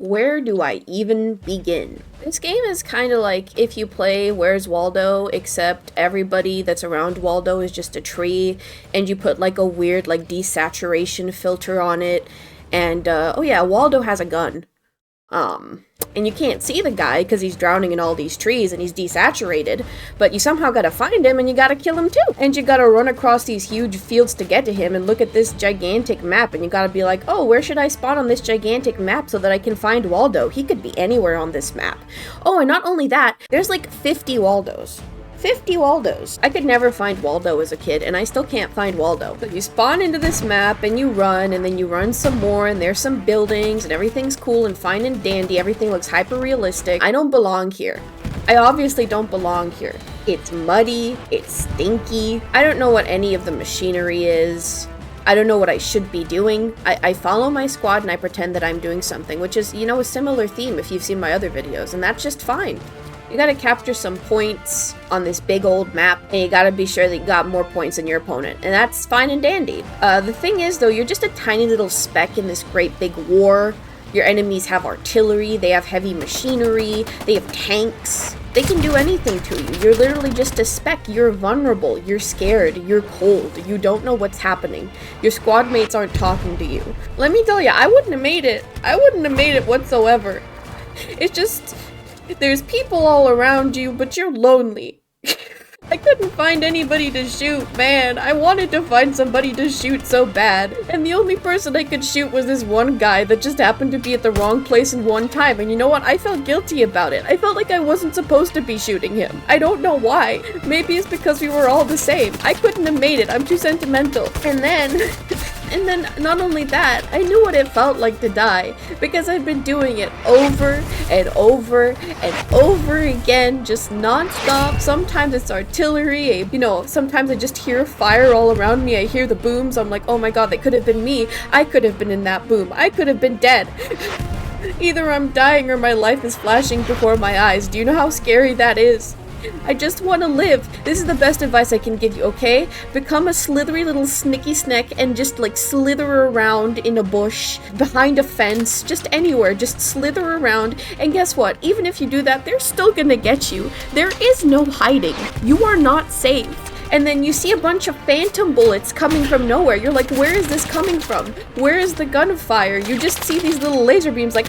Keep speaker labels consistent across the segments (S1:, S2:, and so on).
S1: Where do I even begin? This game is kind of like if you play Where's Waldo, except everybody that's around Waldo is just a tree, and you put like a weird like desaturation filter on it, and oh yeah, Waldo has a gun. And you can't see the guy because he's drowning in all these trees and he's desaturated, but you somehow gotta find him and you gotta kill him too. And you gotta run across these huge fields to get to him and look at this gigantic map, and you gotta be like, oh, where should I spawn on this gigantic map so that I can find Waldo? He could be anywhere on this map. Oh, and not only that, there's like 50 Waldos. 50 Waldos. I could never find Waldo as a kid, and I still can't find Waldo. But you spawn into this map, and you run, and then you run some more, and there's some buildings, and everything's cool and fine and dandy. Everything looks hyper-realistic. I don't belong here. I obviously don't belong here. It's muddy. It's stinky. I don't know what any of the machinery is. I don't know what I should be doing. I follow my squad, and I pretend that I'm doing something, which is, you know, a similar theme if you've seen my other videos, and that's just fine. You gotta capture some points on this big old map, and you gotta be sure that you got more points than your opponent, and that's fine and dandy. The thing is, though, you're just a tiny little speck in this great big war. Your enemies have artillery, they have heavy machinery, they have tanks. They can do anything to you. You're literally just a speck. You're vulnerable, you're scared, you're cold, you don't know what's happening. Your squad mates aren't talking to you. Let me tell you, I wouldn't have made it. I wouldn't have made it whatsoever. It's just... there's people all around you, but you're lonely. I couldn't find anybody to shoot, man. I wanted to find somebody to shoot so bad. And the only person I could shoot was this one guy that just happened to be at the wrong place in one time. And you know what? I felt guilty about it. I felt like I wasn't supposed to be shooting him. I don't know why. Maybe it's because we were all the same. I couldn't have made it. I'm too sentimental. And then... and then, not only that, I knew what it felt like to die, because I've been doing it over and over and over again, just non-stop. Sometimes it's artillery, you know, sometimes I just hear fire all around me, I hear the booms, I'm like, oh my god, that could have been me, I could have been in that boom, I could have been dead. Either I'm dying or my life is flashing before my eyes. Do you know how scary that is? I just want to live. This is the best advice I can give you, okay? Become a slithery little snicky snack and just like slither around in a bush, behind a fence, just anywhere. Just slither around, and guess what? Even if you do that, they're still gonna get you. There is no hiding. You are not safe. And then you see a bunch of phantom bullets coming from nowhere. You're like, where is this coming from? Where is the gunfire? You just see these little laser beams like...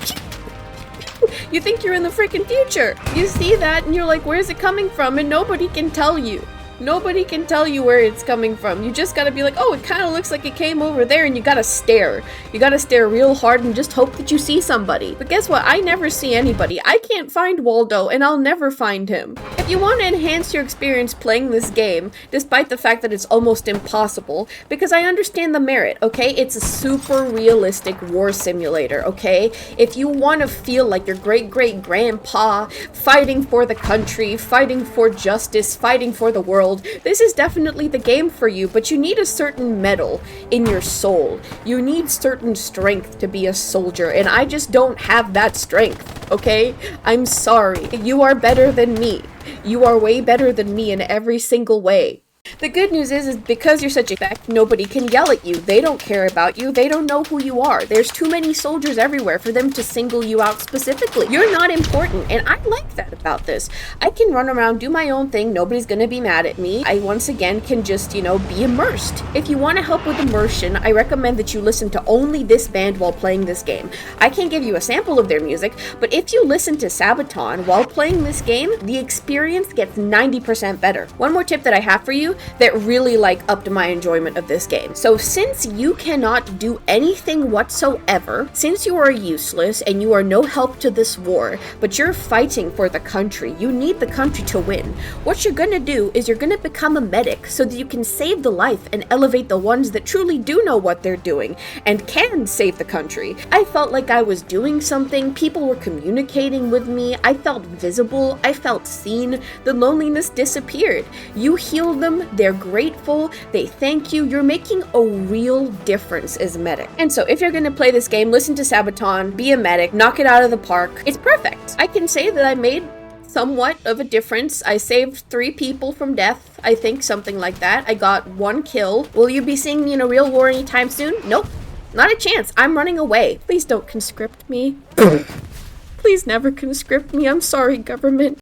S1: you think you're in the freaking future. You see that and you're like, where's it coming from? And nobody can tell you. Nobody can tell you where it's coming from. You just gotta be like, oh, it kind of looks like it came over there, and you gotta stare. You gotta stare real hard and just hope that you see somebody. But guess what? I never see anybody. I can't find Waldo, and I'll never find him. If you want to enhance your experience playing this game, despite the fact that it's almost impossible, because I understand the merit, okay? It's a super realistic war simulator, okay? If you want to feel like your great-great-grandpa fighting for the country, fighting for justice, fighting for the world, this is definitely the game for you, but you need a certain metal in your soul. You need certain strength to be a soldier, and I just don't have that strength, okay? I'm sorry. You are better than me. You are way better than me in every single way. The good news is because you're such a speck, nobody can yell at you. They don't care about you. They don't know who you are. There's too many soldiers everywhere for them to single you out specifically. You're not important, and I like that about this. I can run around, do my own thing. Nobody's gonna be mad at me. I, once again, can just, you know, be immersed. If you want to help with immersion, I recommend that you listen to only this band while playing this game. I can't give you a sample of their music, but if you listen to Sabaton while playing this game, the experience gets 90% better. One more tip that I have for you that really like upped my enjoyment of this game. So since you cannot do anything whatsoever, since you are useless and you are no help to this war, but you're fighting for the country, you need the country to win, what you're gonna do is you're gonna become a medic so that you can save the life and elevate the ones that truly do know what they're doing and can save the country. I felt like I was doing something, people were communicating with me, I felt visible, I felt seen, the loneliness disappeared. You healed them, they're grateful, they thank you, you're making a real difference as a medic. And so if you're gonna play this game, listen to Sabaton, be a medic, knock it out of the park. It's perfect. I can say that I made somewhat of a difference. I saved 3 people from death, I think, something like that. I got 1 kill. Will you be seeing me in a real war anytime soon? Nope. Not a chance. I'm running away. Please don't conscript me. Please never conscript me. I'm sorry, government.